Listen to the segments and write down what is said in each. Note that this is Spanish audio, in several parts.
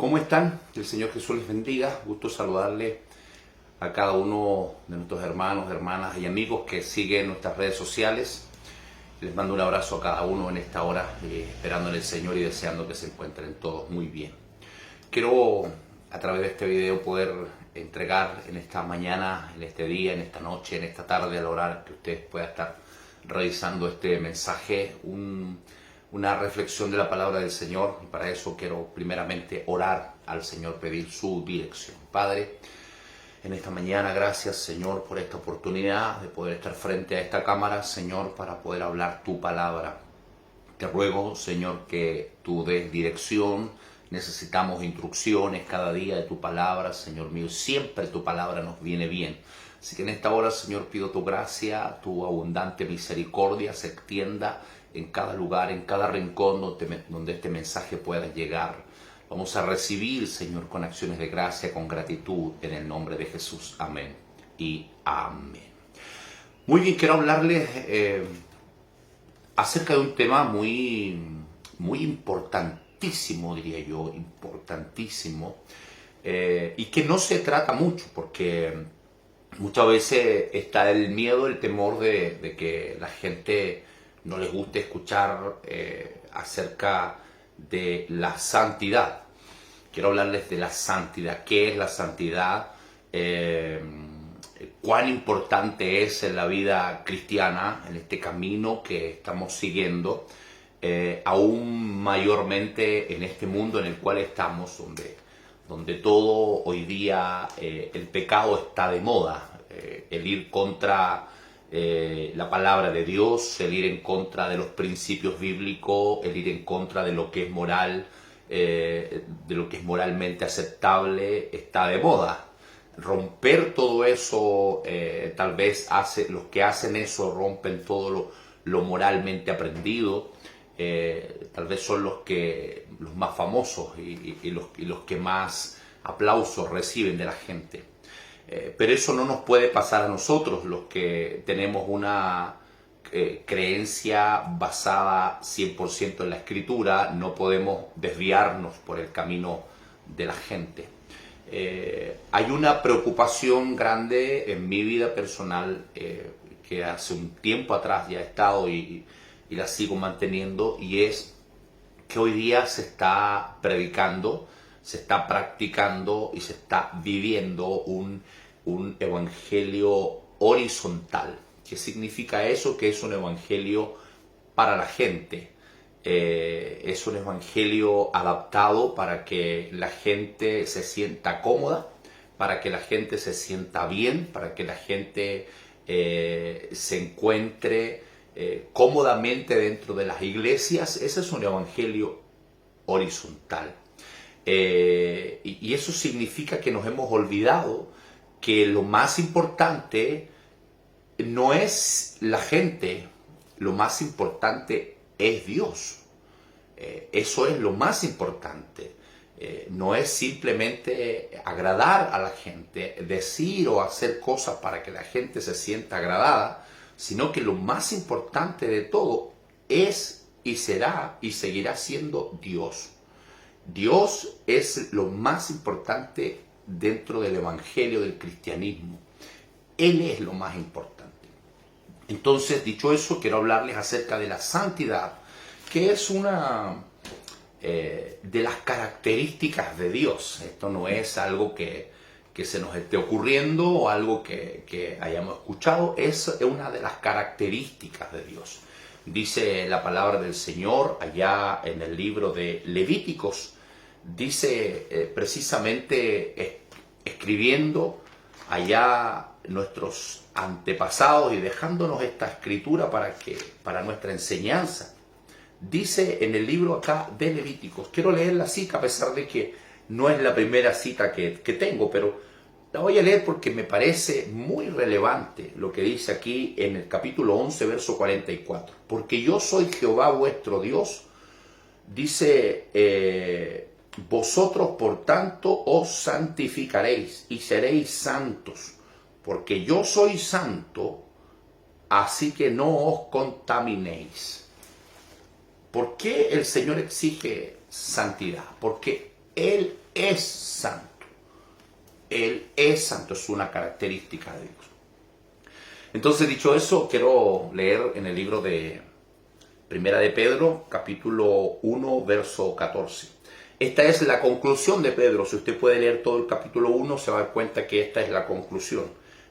¿Cómo están? Que el Señor Jesús les bendiga. Gusto saludarle a cada uno de nuestros hermanos, hermanas y amigos que siguen nuestras redes sociales. Les mando un abrazo a cada uno en esta hora, esperando en el Señor y deseando que se encuentren todos muy bien. Quiero a través de este video poder entregar en esta mañana, en este día, en esta noche, en esta tarde, al orar, que ustedes puedan estar revisando este mensaje, una reflexión de la palabra del Señor, y para eso quiero primeramente orar al Señor, pedir su dirección. Padre, en esta mañana, gracias Señor por esta oportunidad de poder estar frente a esta cámara, Señor, para poder hablar tu palabra. Te ruego, Señor, que tú des dirección. Necesitamos instrucciones cada día de tu palabra, Señor mío. Siempre tu palabra nos viene bien. Así que en esta hora, Señor, pido tu gracia, tu abundante misericordia se extienda en cada lugar, en cada rincón donde este mensaje pueda llegar. Vamos a recibir, Señor, con acciones de gracia, con gratitud, en el nombre de Jesús. Amén y amén. Muy bien, quiero hablarles acerca de un tema muy importantísimo, diría yo, importantísimo, y que no se trata mucho, porque muchas veces está el miedo, el temor de que la gente no les guste escuchar acerca de la santidad. Quiero hablarles de la santidad. ¿Qué es la santidad? Cuán importante es en la vida cristiana, en este camino que estamos siguiendo, aún mayormente en este mundo en el cual estamos, donde todo hoy día, el pecado está de moda, el ir contra la palabra de Dios, el ir en contra de los principios bíblicos, el ir en contra de lo que es moral, de lo que es moralmente aceptable, está de moda. Romper todo eso, tal vez los que hacen eso rompen todo lo moralmente aprendido. Tal vez son los más famosos y los que más aplausos reciben de la gente. Pero eso no nos puede pasar a nosotros, los que tenemos una creencia basada 100% en la Escritura. No podemos desviarnos por el camino de la gente. Hay una preocupación grande en mi vida personal que hace un tiempo atrás ya he estado y la sigo manteniendo, y es que hoy día se está predicando, se está practicando y se está viviendo un evangelio horizontal. ¿Qué significa eso? Que es un evangelio para la gente. Es un evangelio adaptado para que la gente se sienta cómoda, para que la gente se sienta bien, para que la gente se encuentre cómodamente dentro de las iglesias. Ese es un evangelio horizontal. Y eso significa que nos hemos olvidado que lo más importante no es la gente, lo más importante es Dios. Eso es lo más importante. No es simplemente agradar a la gente, decir o hacer cosas para que la gente se sienta agradada, sino que lo más importante de todo es y será y seguirá siendo Dios. Dios es lo más importante dentro del evangelio del cristianismo. Él es lo más importante. Entonces, dicho eso, quiero hablarles acerca de la santidad, que es una de las características de Dios. Esto no es algo que se nos esté ocurriendo o algo que hayamos escuchado, es una de las características de Dios. Dice la palabra del Señor allá en el libro de Levíticos, dice precisamente escribiendo allá nuestros antepasados y dejándonos esta escritura para nuestra enseñanza. Dice en el libro acá de Levíticos, quiero leer la cita a pesar de que no es la primera cita que tengo, pero la voy a leer porque me parece muy relevante lo que dice aquí en el capítulo 11, verso 44. Porque yo soy Jehová vuestro Dios, dice, vosotros por tanto os santificaréis y seréis santos, porque yo soy santo, así que no os contaminéis. ¿Por qué el Señor exige santidad? Porque Él es santo. Él es santo, es una característica de Dios. Entonces, dicho eso, quiero leer en el libro de Primera de Pedro, capítulo 1, verso 14. Esta es la conclusión de Pedro. Si usted puede leer todo el capítulo 1, se va a dar cuenta que esta es la conclusión.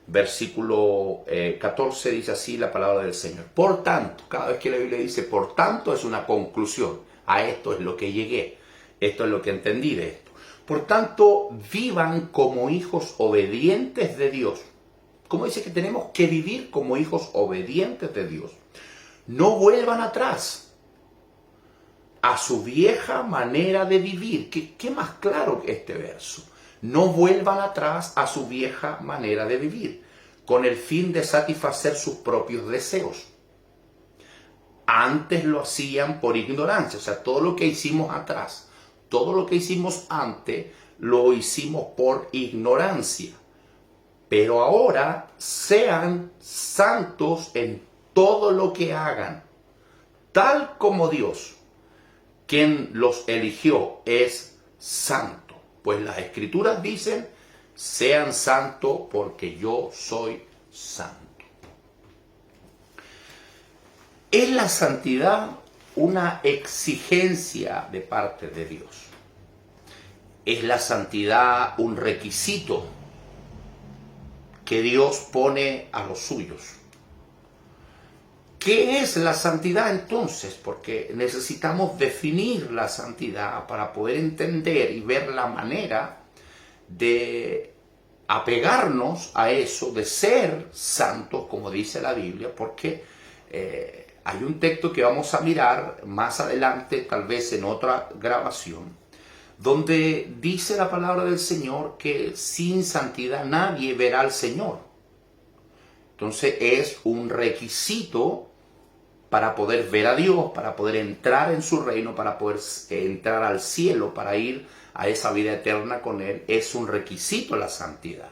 Versículo 14 dice así la palabra del Señor. Por tanto, cada vez que la Biblia dice por tanto, es una conclusión. A esto es lo que llegué. Esto es lo que entendí de esto. Por tanto, vivan como hijos obedientes de Dios. ¿Cómo dice que tenemos que vivir como hijos obedientes de Dios? No vuelvan atrás a su vieja manera de vivir. ¿Qué más claro que este verso? No vuelvan atrás a su vieja manera de vivir, con el fin de satisfacer sus propios deseos. Antes lo hacían por ignorancia, o sea, todo lo que hicimos atrás, todo lo que hicimos antes, lo hicimos por ignorancia. Pero ahora sean santos en todo lo que hagan, tal como Dios, quien los eligió, es santo. Pues las Escrituras dicen, sean santos porque yo soy santo. ¿Es la santidad una exigencia de parte de Dios? ¿Es la santidad un requisito que Dios pone a los suyos? ¿Qué es la santidad entonces? Porque necesitamos definir la santidad para poder entender y ver la manera de apegarnos a eso, de ser santos, como dice la Biblia, porque hay un texto que vamos a mirar más adelante, tal vez en otra grabación, donde dice la palabra del Señor que sin santidad nadie verá al Señor. Entonces es un requisito para poder ver a Dios, para poder entrar en su reino, para poder entrar al cielo, para ir a esa vida eterna con Él. Es un requisito la santidad.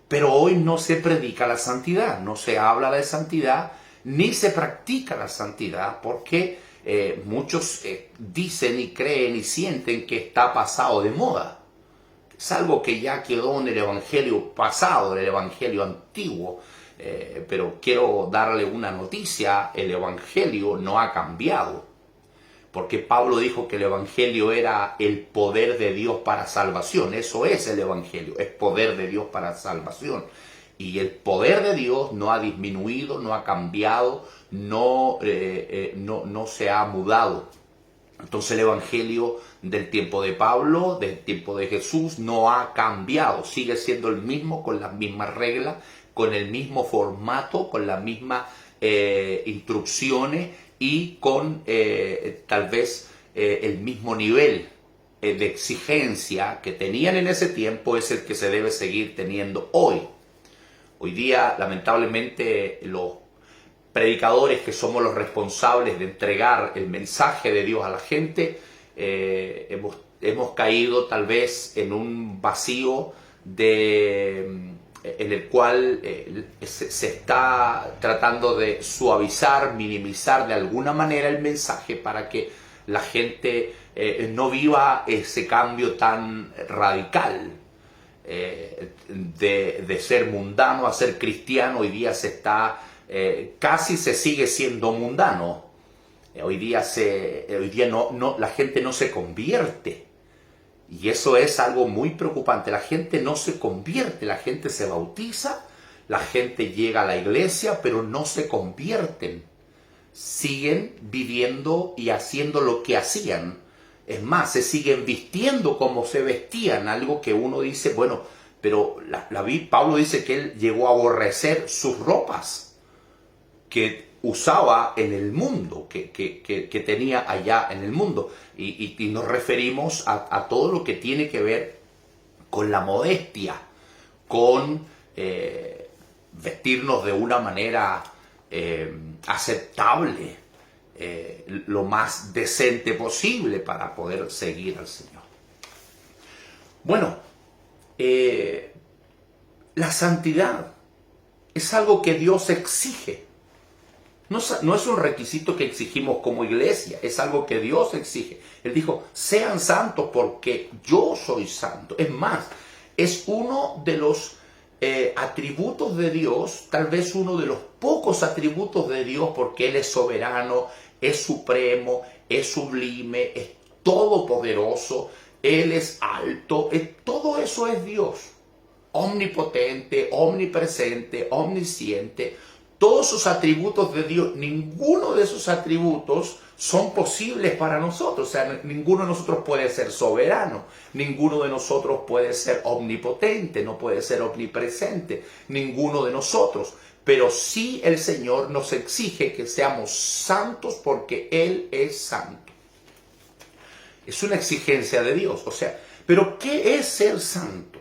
Pero hoy no se predica la santidad, no se habla de santidad, ni se practica la santidad, porque muchos dicen y creen y sienten que está pasado de moda. Es algo que ya quedó en el evangelio pasado, en el evangelio antiguo. Pero quiero darle una noticia, el evangelio no ha cambiado. Porque Pablo dijo que el evangelio era el poder de Dios para salvación. Eso es el evangelio, es poder de Dios para salvación. Y el poder de Dios no ha disminuido, no ha cambiado, no se ha mudado. Entonces el evangelio del tiempo de Pablo, del tiempo de Jesús, no ha cambiado. Sigue siendo el mismo, con las mismas reglas, con el mismo formato, con las mismas instrucciones y con tal vez el mismo nivel de exigencia que tenían en ese tiempo es el que se debe seguir teniendo hoy. Hoy día, lamentablemente, los predicadores que somos los responsables de entregar el mensaje de Dios a la gente, hemos caído tal vez en un vacío en el cual se está tratando de suavizar, minimizar de alguna manera el mensaje para que la gente no viva ese cambio tan radical de ser mundano a ser cristiano. Hoy día se está, casi se sigue siendo mundano. Hoy día la gente no se convierte. Y eso es algo muy preocupante. La gente no se convierte, la gente se bautiza, la gente llega a la iglesia, pero no se convierten. Siguen viviendo y haciendo lo que hacían. Es más, se siguen vistiendo como se vestían, algo que uno dice, bueno, pero Pablo dice que él llegó a aborrecer sus ropas que usaba en el mundo, que tenía allá en el mundo. Y nos referimos a todo lo que tiene que ver con la modestia, con vestirnos de una manera aceptable, lo más decente posible para poder seguir al Señor. Bueno, la santidad es algo que Dios exige. No es un requisito que exigimos como iglesia, es algo que Dios exige. Él dijo, sean santos porque yo soy santo. Es más, es uno de los atributos de Dios, tal vez uno de los pocos atributos de Dios, porque Él es soberano, es supremo, es sublime, es todopoderoso, Él es alto, todo eso es Dios. Omnipotente, omnipresente, omnisciente. Todos esos atributos de Dios, ninguno de esos atributos son posibles para nosotros. O sea, ninguno de nosotros puede ser soberano, ninguno de nosotros puede ser omnipotente, no puede ser omnipresente, ninguno de nosotros. Pero sí el Señor nos exige que seamos santos porque Él es santo. Es una exigencia de Dios. O sea, ¿pero qué es ser santo?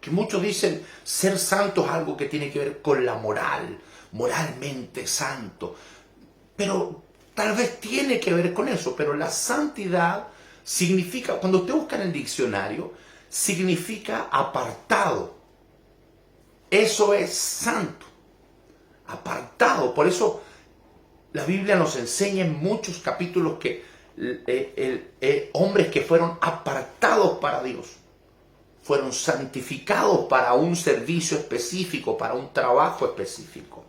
Que muchos dicen ser santo es algo que tiene que ver con la moral, moralmente santo. Pero tal vez tiene que ver con eso, pero la santidad significa, cuando usted busca en el diccionario, significa apartado. Eso es santo, apartado. Por eso la Biblia nos enseña en muchos capítulos que hombres que fueron apartados para Dios, fueron santificados para un servicio específico, para un trabajo específico.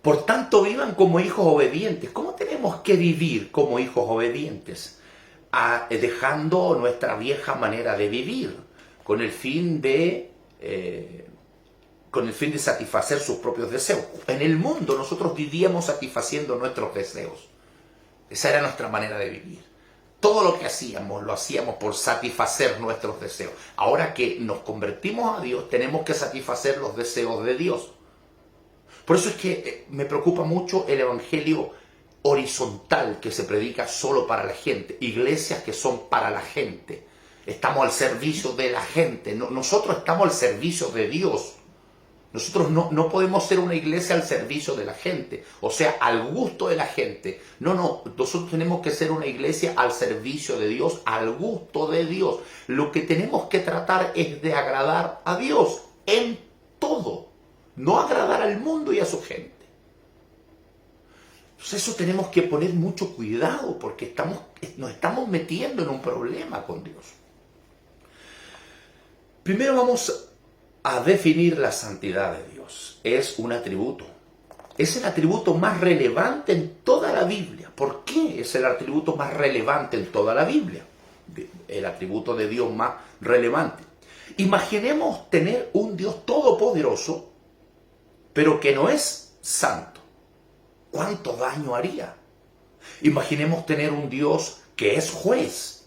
Por tanto, vivan como hijos obedientes. ¿Cómo tenemos que vivir como hijos obedientes? Dejando nuestra vieja manera de vivir, con el fin de satisfacer sus propios deseos. En el mundo nosotros vivíamos satisfaciendo nuestros deseos. Esa era nuestra manera de vivir. Todo lo que hacíamos, lo hacíamos por satisfacer nuestros deseos. Ahora que nos convertimos a Dios, tenemos que satisfacer los deseos de Dios. Por eso es que me preocupa mucho el evangelio horizontal que se predica solo para la gente. Iglesias que son para la gente. Estamos al servicio de la gente. Nosotros estamos al servicio de Dios. Nosotros no podemos ser una iglesia al servicio de la gente, o sea, al gusto de la gente. No, nosotros tenemos que ser una iglesia al servicio de Dios, al gusto de Dios. Lo que tenemos que tratar es de agradar a Dios en todo, no agradar al mundo y a su gente. Entonces eso tenemos que poner mucho cuidado porque nos estamos metiendo en un problema con Dios. Primero vamos a definir la santidad de Dios. Es un atributo. Es el atributo más relevante en toda la Biblia. ¿Por qué es el atributo más relevante en toda la Biblia? El atributo de Dios más relevante. Imaginemos tener un Dios todopoderoso, pero que no es santo. ¿Cuánto daño haría? Imaginemos tener un Dios que es juez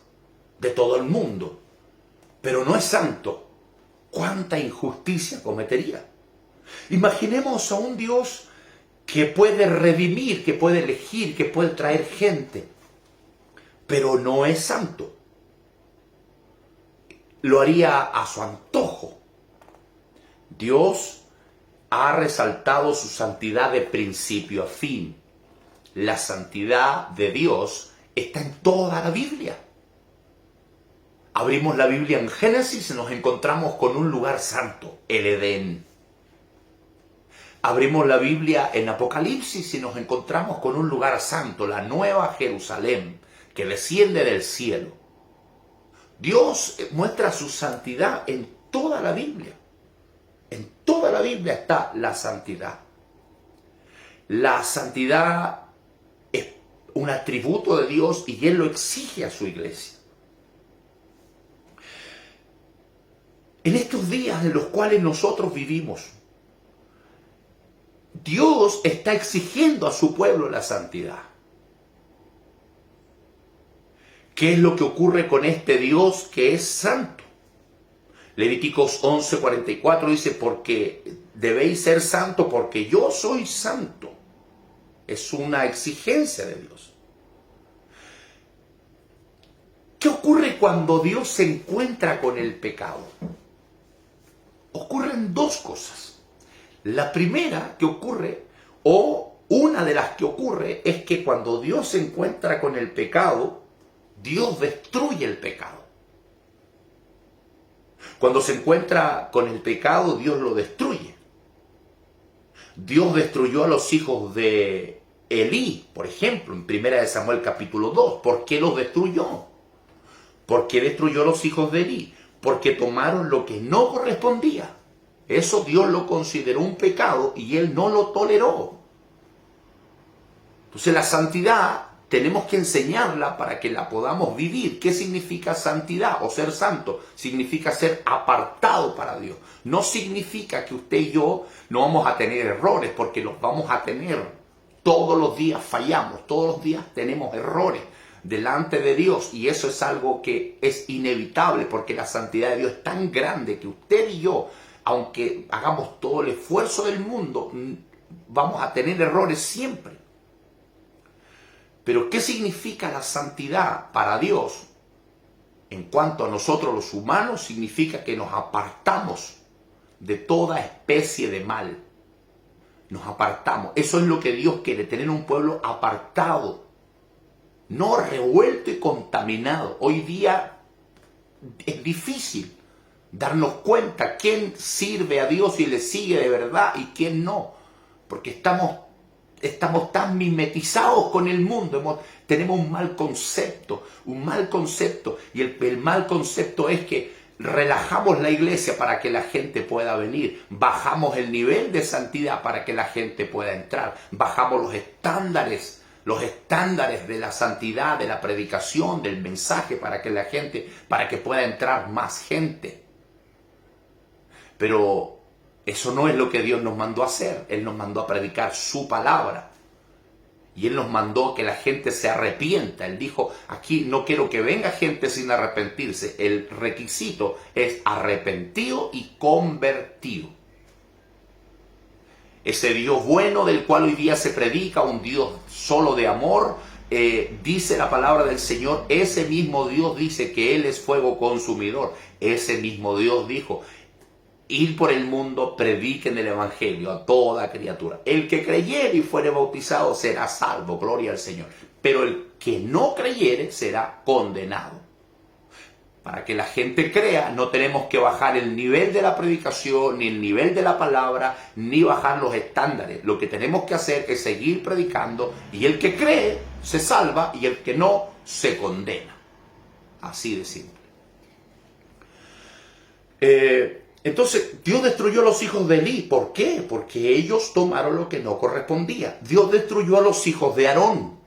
de todo el mundo, pero no es santo. ¿Cuánta injusticia cometería? Imaginemos a un Dios que puede redimir, que puede elegir, que puede traer gente, pero no es santo. Lo haría a su antojo. Dios ha resaltado su santidad de principio a fin. La santidad de Dios está en toda la Biblia. Abrimos la Biblia en Génesis y nos encontramos con un lugar santo, el Edén. Abrimos la Biblia en Apocalipsis y nos encontramos con un lugar santo, la Nueva Jerusalén, que desciende del cielo. Dios muestra su santidad en toda la Biblia. En toda la Biblia está la santidad. La santidad es un atributo de Dios y Él lo exige a su iglesia. En estos días en los cuales nosotros vivimos, Dios está exigiendo a su pueblo la santidad. ¿Qué es lo que ocurre con este Dios que es santo? Levíticos 11:44 dice, porque debéis ser santo porque yo soy santo. Es una exigencia de Dios. ¿Qué ocurre cuando Dios se encuentra con el pecado? Ocurren dos cosas. La primera que ocurre, o una de las que ocurre, es que cuando Dios se encuentra con el pecado, Dios destruye el pecado. Cuando se encuentra con el pecado, Dios lo destruye. Dios destruyó a los hijos de Elí, por ejemplo, en 1 Samuel capítulo 2. ¿Por qué los destruyó? ¿Por qué destruyó a los hijos de Elí? Porque tomaron lo que no correspondía. Eso Dios lo consideró un pecado y Él no lo toleró. Entonces la santidad tenemos que enseñarla para que la podamos vivir. ¿Qué significa santidad o ser santo? Significa ser apartado para Dios. No significa que usted y yo no vamos a tener errores, porque los vamos a tener. Todos los días fallamos, todos los días tenemos errores delante de Dios, y eso es algo que es inevitable, porque la santidad de Dios es tan grande que usted y yo, aunque hagamos todo el esfuerzo del mundo, vamos a tener errores siempre. Pero ¿qué significa la santidad para Dios? En cuanto a nosotros los humanos, significa que nos apartamos de toda especie de mal. Nos apartamos. Eso es lo que Dios quiere, tener un pueblo apartado, no revuelto y contaminado. Hoy día es difícil darnos cuenta quién sirve a Dios y le sigue de verdad y quién no, porque estamos tan mimetizados con el mundo, tenemos un mal concepto, y el mal concepto es que relajamos la iglesia para que la gente pueda venir, bajamos el nivel de santidad para que la gente pueda entrar, bajamos los estándares de la santidad, de la predicación, del mensaje para que pueda entrar más gente. Pero eso no es lo que Dios nos mandó a hacer. Él nos mandó a predicar su palabra. Y Él nos mandó que la gente se arrepienta. Él dijo, aquí no quiero que venga gente sin arrepentirse. El requisito es arrepentido y convertido. Ese Dios bueno del cual hoy día se predica, un Dios solo de amor, dice la palabra del Señor, ese mismo Dios dice que Él es fuego consumidor. Ese mismo Dios dijo, ir por el mundo, prediquen el evangelio a toda criatura. El que creyere y fuere bautizado será salvo, gloria al Señor. Pero el que no creyere será condenado. Para que la gente crea, no tenemos que bajar el nivel de la predicación, ni el nivel de la palabra, ni bajar los estándares. Lo que tenemos que hacer es seguir predicando, y el que cree se salva y el que no se condena. Así de simple. Entonces, Dios destruyó a los hijos de Elí. ¿Por qué? Porque ellos tomaron lo que no correspondía. Dios destruyó a los hijos de Aarón.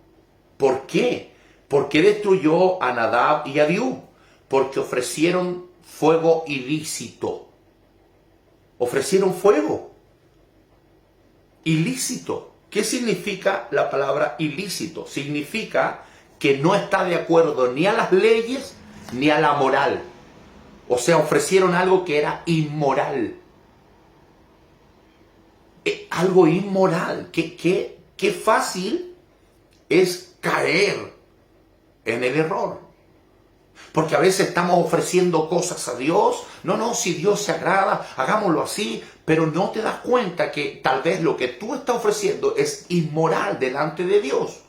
¿Por qué? Porque destruyó a Nadab y a Abiú. Porque ofrecieron fuego ilícito. Ofrecieron fuego ilícito. ¿Qué significa la palabra ilícito? Significa que no está de acuerdo ni a las leyes ni a la moral. O sea, ofrecieron algo que era inmoral. Algo inmoral. Qué fácil es caer en el error. Porque a veces estamos ofreciendo cosas a Dios. No, si Dios se agrada, hagámoslo así. Pero no te das cuenta que tal vez lo que tú estás ofreciendo es inmoral delante de Dios.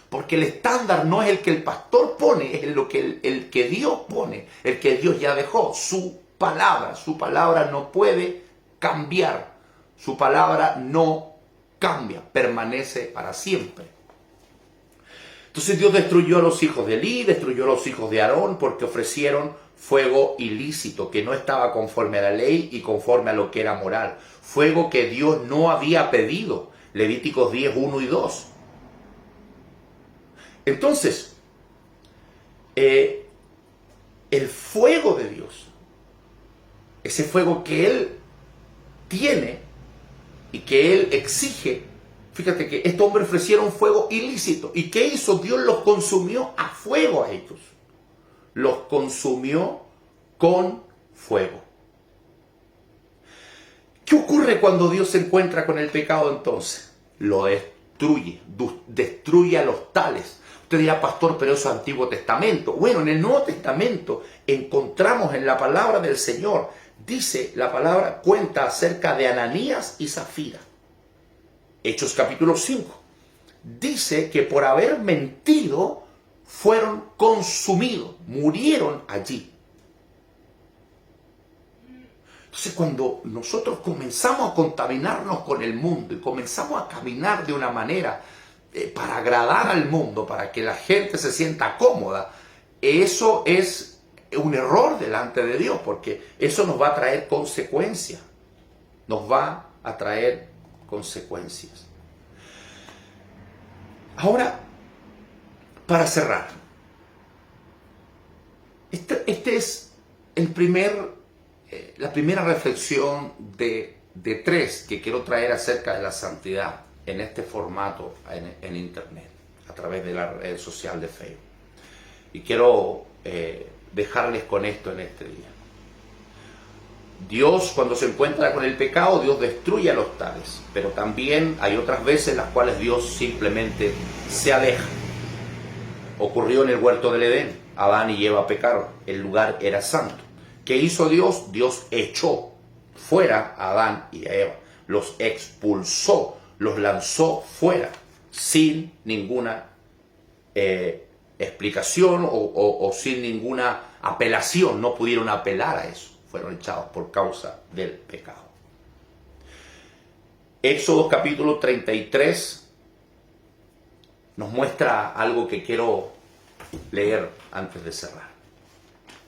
Porque el estándar no es el que el pastor pone, es el que Dios pone, el que Dios ya dejó, su palabra. Su palabra no puede cambiar, su palabra no cambia, permanece para siempre. Entonces Dios destruyó a los hijos de Elí, destruyó a los hijos de Aarón, porque ofrecieron fuego ilícito, que no estaba conforme a la ley y conforme a lo que era moral. Fuego que Dios no había pedido, Levíticos 10, 1 y 2. Entonces, el fuego de Dios, ese fuego que Él tiene y que Él exige, fíjate que estos hombres ofrecieron fuego ilícito. ¿Y qué hizo? Dios los consumió a fuego a ellos. Los consumió con fuego. ¿Qué ocurre cuando Dios se encuentra con el pecado entonces? Lo destruye a los tales. Usted dirá, pastor, pero eso es Antiguo Testamento. Bueno, en el Nuevo Testamento encontramos en la palabra del Señor, dice la palabra, cuenta acerca de Ananías y Zafira. Hechos capítulo 5. Dice que por haber mentido fueron consumidos, murieron allí. Entonces, cuando nosotros comenzamos a contaminarnos con el mundo y comenzamos a caminar de una manera para agradar al mundo, para que la gente se sienta cómoda, eso es un error delante de Dios, porque eso nos va a traer consecuencias. Nos va a traer consecuencias. Ahora, para cerrar, este es la primera reflexión de tres que quiero traer acerca de la santidad en este formato en internet, a través de la red social de Facebook. Y quiero dejarles con esto en este día. Dios, cuando se encuentra con el pecado, Dios destruye a los tales, pero también hay otras veces en las cuales Dios simplemente se aleja. Ocurrió en el huerto del Edén. Adán y Eva pecaron, el lugar era santo. ¿Qué hizo Dios? Dios echó fuera a Adán y a Eva, los expulsó, los lanzó fuera, sin ninguna explicación o sin ninguna apelación. No pudieron apelar a eso, fueron echados por causa del pecado. Éxodo capítulo 33 nos muestra algo que quiero leer antes de cerrar,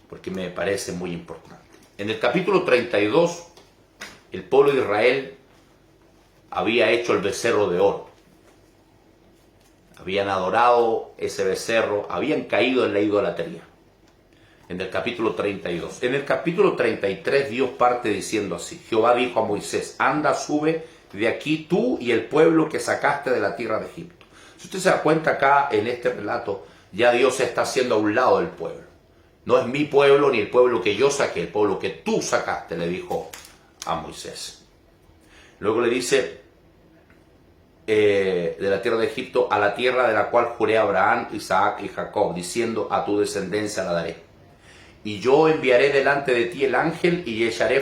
porque me parece muy importante. En el capítulo 32, el pueblo de Israel había hecho el becerro de oro. Habían adorado ese becerro, habían caído en la idolatría. En el capítulo 32. En el capítulo 33 Dios parte diciendo así: Jehová dijo a Moisés, anda, sube de aquí tú y el pueblo que sacaste de la tierra de Egipto. Si usted se da cuenta acá en este relato, ya Dios se está haciendo a un lado del pueblo. No es mi pueblo ni el pueblo que yo saqué, el pueblo que tú sacaste, le dijo a Moisés. Luego le dice, de la tierra de Egipto, a la tierra de la cual juré a Abraham, Isaac y Jacob, diciendo, a tu descendencia la daré. Y yo enviaré delante de ti el ángel y echaré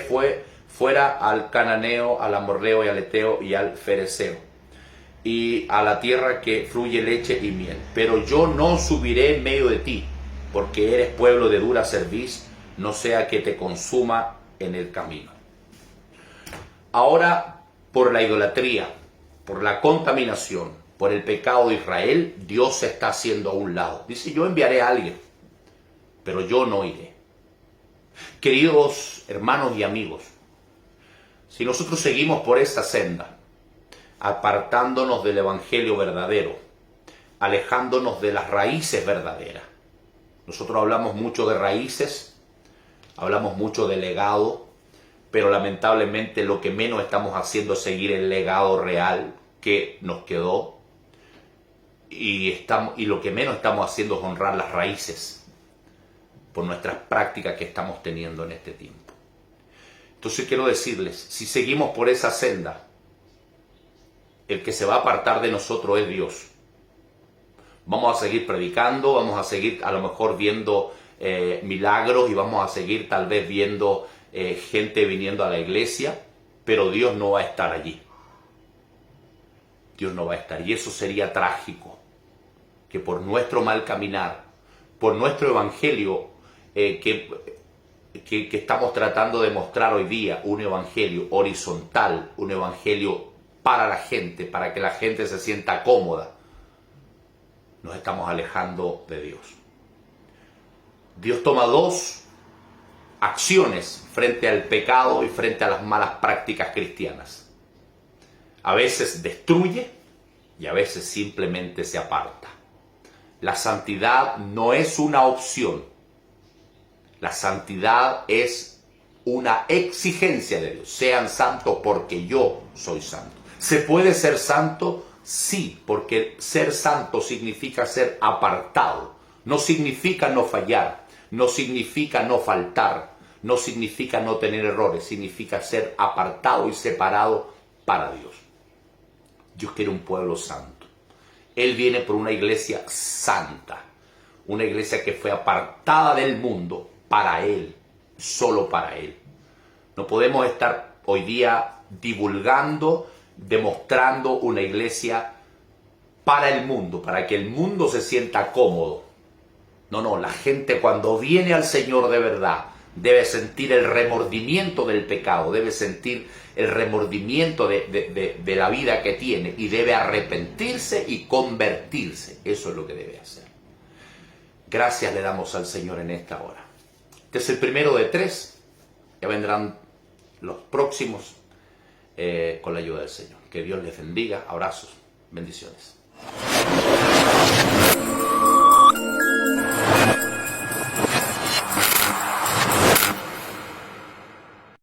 fuera al cananeo, al amorreo y al eteo y al fereceo, y a la tierra que fluye leche y miel. Pero yo no subiré en medio de ti, porque eres pueblo de dura cerviz, no sea que te consuma en el camino. Ahora, por la idolatría, por la contaminación, por el pecado de Israel, Dios se está haciendo a un lado. Dice, yo enviaré a alguien, pero yo no iré. Queridos hermanos y amigos, si nosotros seguimos por esta senda, apartándonos del evangelio verdadero, alejándonos de las raíces verdaderas. Nosotros hablamos mucho de raíces, hablamos mucho de legado, pero lamentablemente lo que menos estamos haciendo es seguir el legado real que nos quedó, y lo que menos estamos haciendo es honrar las raíces por nuestras prácticas que estamos teniendo en este tiempo. Entonces quiero decirles, si seguimos por esa senda, el que se va a apartar de nosotros es Dios. Vamos a seguir predicando, vamos a seguir a lo mejor viendo milagros y vamos a seguir tal vez viendo gente viniendo a la iglesia, pero Dios no va a estar allí. Dios no va a estar. Y eso sería trágico, que por nuestro mal caminar, por nuestro evangelio que estamos tratando de mostrar hoy día, un evangelio horizontal, un evangelio para la gente, para que la gente se sienta cómoda, nos estamos alejando de Dios. Dios toma dos acciones frente al pecado y frente a las malas prácticas cristianas. A veces destruye y a veces simplemente se aparta. La santidad no es una opción. La santidad es una exigencia de Dios. Sean santos porque yo soy santo. ¿Se puede ser santo? Sí, porque ser santo significa ser apartado. No significa no fallar, no significa no faltar, no significa no tener errores, significa ser apartado y separado para Dios. Dios quiere un pueblo santo. Él viene por una iglesia santa, una iglesia que fue apartada del mundo para Él, solo para Él. No podemos estar hoy día divulgando, demostrando una iglesia para el mundo, para que el mundo se sienta cómodo. No, la gente cuando viene al Señor de verdad, debe sentir el remordimiento del pecado, debe sentir el remordimiento de la vida que tiene y debe arrepentirse y convertirse. Eso es lo que debe hacer. Gracias le damos al Señor en esta hora. Este es el primero de 3. Ya vendrán los próximos con la ayuda del Señor. Que Dios les bendiga. Abrazos. Bendiciones.